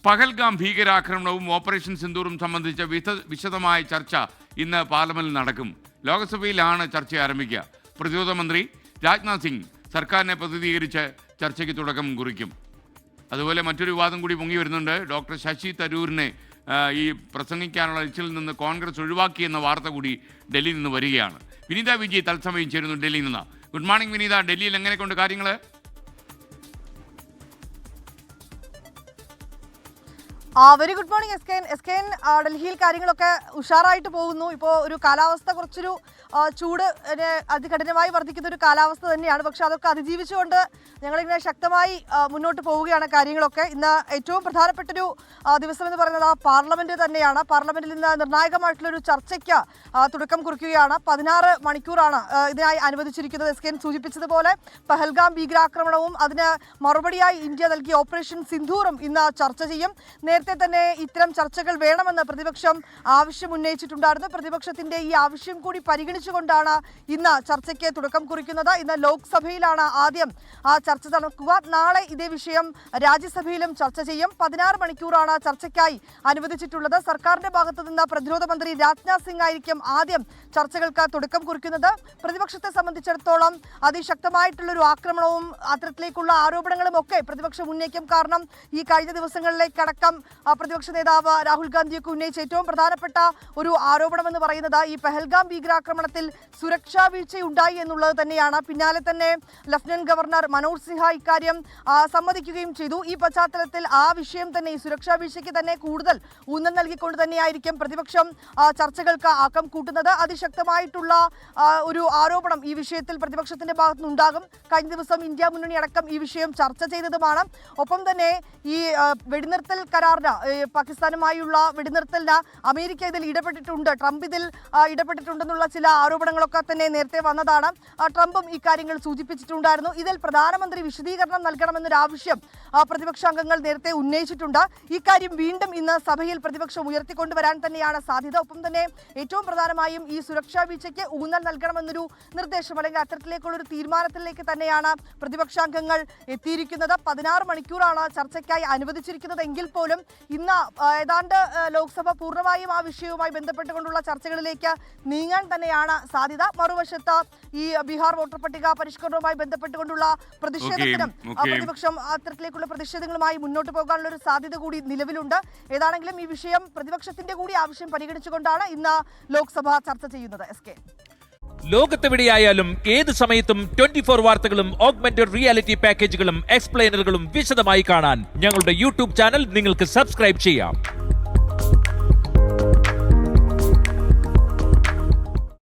Pahalgam ഭീകരാക്രമണവും operation സിന്ദൂറും സംബന്ധിച്ച വിശദമായ ചർച്ച ഇന്ന് പാർലമെന്റിൽ നടക്കും. ലോക്സഭയിലാണ് ചർച്ച ആരംഭിക്കുക. പ്രതിരോധ മന്ത്രി രാജ്നാഥ് സിംഗ് സർക്കാരിനെ പ്രതിനിധീകരിച്ച് ചർച്ചയ്ക്ക് തുടക്കം കുറിക്കും. അതുപോലെ മറ്റൊരു വിവാദം കൂടി പൊങ്ങി വരുന്നുണ്ട്. ഡോക്ടർ ശശി തരൂരിനെ ഈ പ്രസംഗിക്കാനുള്ള ലിസ്റ്റിൽ നിന്ന് കോൺഗ്രസ് ഒഴിവാക്കിയെന്ന വാർത്ത കൂടി ഡൽഹിയിൽ നിന്ന് വരികയാണ്. വിനീത വിജയ് തത്സമയം ചേരുന്നു ഡൽഹിയിൽ നിന്ന്. ഗുഡ് മോർണിംഗ് വിനീത. ഡൽഹിയിൽ എങ്ങനെയൊക്കെയുണ്ട് കാര്യങ്ങൾ? Very good morning S K. ഡൽഹിയിൽ കാര്യങ്ങളൊക്കെ ഉഷാറായിട്ട് പോകുന്നു. ഇപ്പോൾ ഒരു കാലാവസ്ഥ കുറച്ചൊരു ചൂട് അതികഠിനമായി വർദ്ധിക്കുന്ന ഒരു കാലാവസ്ഥ തന്നെയാണ്. പക്ഷെ അതൊക്കെ അതിജീവിച്ചുകൊണ്ട് ഞങ്ങളിങ്ങനെ ശക്തമായി മുന്നോട്ട് പോവുകയാണ് കാര്യങ്ങളൊക്കെ. ഇന്ന് ഏറ്റവും പ്രധാനപ്പെട്ടൊരു ദിവസം എന്ന് പറയുന്നത് പാർലമെന്റ് തന്നെയാണ്. പാർലമെന്റിൽ ഇന്ന് നിർണായകമായിട്ടുള്ളൊരു ചർച്ചയ്ക്ക് തുടക്കം കുറിക്കുകയാണ്. 16 മണിക്കൂറാണ് ഇതിനായി അനുവദിച്ചിരിക്കുന്നത്. എസ് കെ സൂചിപ്പിച്ചതുപോലെ പഹൽഗാം ഭീകരാക്രമണവും അതിന് മറുപടിയായി ഇന്ത്യ നൽകിയ ഓപ്പറേഷൻ സിന്ദൂറും ഇന്ന് ചർച്ച ചെയ്യും. നേരത്തെ തന്നെ ഇത്തരം ചർച്ചകൾ വേണമെന്ന് പ്രതിപക്ഷം ആവശ്യം ഉന്നയിച്ചിട്ടുണ്ടായിരുന്നു. പ്രതിപക്ഷത്തിന്റെ ഈ ആവശ്യം കൂടി പരിഗണിച്ചുകൊണ്ടാണ് ഇന്ന് ചർച്ചയ്ക്ക് തുടക്കം കുറിക്കുന്നത്. ഇന്ന് ലോക്സഭയിലാണ് ആദ്യം ആ ചർച്ച നടക്കുക. നാളെ ഇതേ വിഷയം രാജ്യസഭയിലും ചർച്ച ചെയ്യും. 16 മണിക്കൂറാണ് ചർച്ചയ്ക്കായി അനുവദിച്ചിട്ടുള്ളത്. സർക്കാരിന്റെ ഭാഗത്തു നിന്ന് പ്രതിരോധ മന്ത്രി രാജ്നാഥ് സിംഗ് ആയിരിക്കും ആദ്യം ചർച്ചകൾക്ക് തുടക്കം കുറിക്കുന്നത്. പ്രതിപക്ഷത്തെ സംബന്ധിച്ചിടത്തോളം അതിശക്തമായിട്ടുള്ളൊരു ആക്രമണവും അത്തരത്തിലേക്കുള്ള ആരോപണങ്ങളും ഒക്കെ പ്രതിപക്ഷം ഉന്നയിക്കും. കാരണം ഈ കഴിഞ്ഞ ദിവസങ്ങളിലേക്കടക്കം പ്രതിപക്ഷ നേതാവ് രാഹുൽ ഗാന്ധിയൊക്കെ ഉന്നയിച്ച ഏറ്റവും പ്രധാനപ്പെട്ട ഒരു ആരോപണം എന്ന് പറയുന്നത് ഈ പഹൽഗാം ഭീകരാക്രമണത്തിൽ സുരക്ഷാ വീഴ്ചയുണ്ടായി എന്നുള്ളത് തന്നെയാണ്. പിന്നാലെ തന്നെ ലഫ്റ്റനന്റ് ഗവർണർ മനോജ് സിൻഹ ഇക്കാര്യം സമ്മതിക്കുകയും ചെയ്തു. ഈ പശ്ചാത്തലത്തിൽ ആ വിഷയം തന്നെ ഈ സുരക്ഷാ വീഴ്ചയ്ക്ക് തന്നെ കൂടുതൽ ഊന്നൽ നൽകിക്കൊണ്ട് തന്നെയായിരിക്കും പ്രതിപക്ഷം ചർച്ചകൾക്ക് ആക്കം കൂട്ടുന്നത്. അതിശക്തമായിട്ടുള്ള ഒരു ആരോപണം ഈ വിഷയത്തിൽ പ്രതിപക്ഷത്തിന്റെ ഭാഗത്തുനിന്നുണ്ടാകും. കഴിഞ്ഞ ദിവസം ഇന്ത്യ മുന്നണി അടക്കം ഈ വിഷയം ചർച്ച ചെയ്തതുമാണ്. ഒപ്പം തന്നെ ഈ വെടിനിർത്തൽ കരാറിന് പാകിസ്ഥാനുമായുള്ള വെടിനിർത്തലിന് അമേരിക്ക ഇതിൽ ഇടപെട്ടിട്ടുണ്ട്, ട്രംപ് ഇതിൽ ഇടപെട്ടിട്ടുണ്ടെന്നുള്ള ചില ആരോപണങ്ങളൊക്കെ തന്നെ നേരത്തെ വന്നതാണ്. ട്രംപും ഈ കാര്യങ്ങൾ സൂചിപ്പിച്ചിട്ടുണ്ടായിരുന്നു. ഇതിൽ പ്രധാനമന്ത്രി വിശദീകരണം നൽകണമെന്നൊരു ആവശ്യം പ്രതിപക്ഷാംഗങ്ങൾ നേരത്തെ ഉന്നയിച്ചിട്ടുണ്ട്. ഇക്കാര്യം വീണ്ടും ഇന്ന് സഭയിൽ പ്രതിപക്ഷം ഉയർത്തിക്കൊണ്ടുവരാൻ തന്നെയാണ് സാധ്യത. ഒപ്പം തന്നെ ഏറ്റവും പ്രധാനമായും ഈ സുരക്ഷാ വീഴ്ചയ്ക്ക് ഊന്നൽ നൽകണമെന്നൊരു നിർദ്ദേശം അല്ലെങ്കിൽ അത്തരത്തിലേക്കുള്ള ഒരു തീരുമാനത്തിലേക്ക് തന്നെയാണ് പ്രതിപക്ഷാംഗങ്ങൾ എത്തിയിരിക്കുന്നത്. 16 മണിക്കൂറാണ് ചർച്ചയ്ക്കായി അനുവദിച്ചിരിക്കുന്നത്. എങ്കിൽ പോലും ഇന്ന് ഏതാണ്ട് ലോക്സഭ പൂർണ്ണമായും ആ വിഷയവുമായി ബന്ധപ്പെട്ടുകൊണ്ടുള്ള ചർച്ചകളിലേക്ക് നീങ്ങാൻ തന്നെയാണ് സാധ്യത. മറുവശത്ത് ഈ ബീഹാർ വോട്ടർ പട്ടിക പരിഷ്കരണവുമായി ബന്ധപ്പെട്ടുകൊണ്ടുള്ള പ്രതിഷേധത്തിനും പ്രതിപക്ഷം അത്തരത്തിലേക്കുള്ള പ്രതിഷേധങ്ങളുമായി മുന്നോട്ട് പോകാനുള്ള ഒരു സാധ്യത കൂടി നിലവിലുണ്ട്. ഏതാണെങ്കിലും ഈ വിഷയം പ്രതിപക്ഷത്തിന്റെ കൂടി ആവശ്യം പരിഗണിച്ചുകൊണ്ടാണ് ഇന്ന് ലോക്സഭ ചർച്ച ചെയ്യുന്നത്. എസ് കെ, ലോകത്തെവിടെയായാലും ഏത് സമയത്തും 24 വാർത്തകളും ഓഗ്മെന്റഡ് റിയാലിറ്റി പാക്കേജുകളും എക്സ്പ്ലെയിനറുകളും വിശദമായി കാണാൻ ഞങ്ങളുടെ യൂട്യൂബ് ചാനൽ നിങ്ങൾക്ക് സബ്സ്ക്രൈബ് ചെയ്യാം.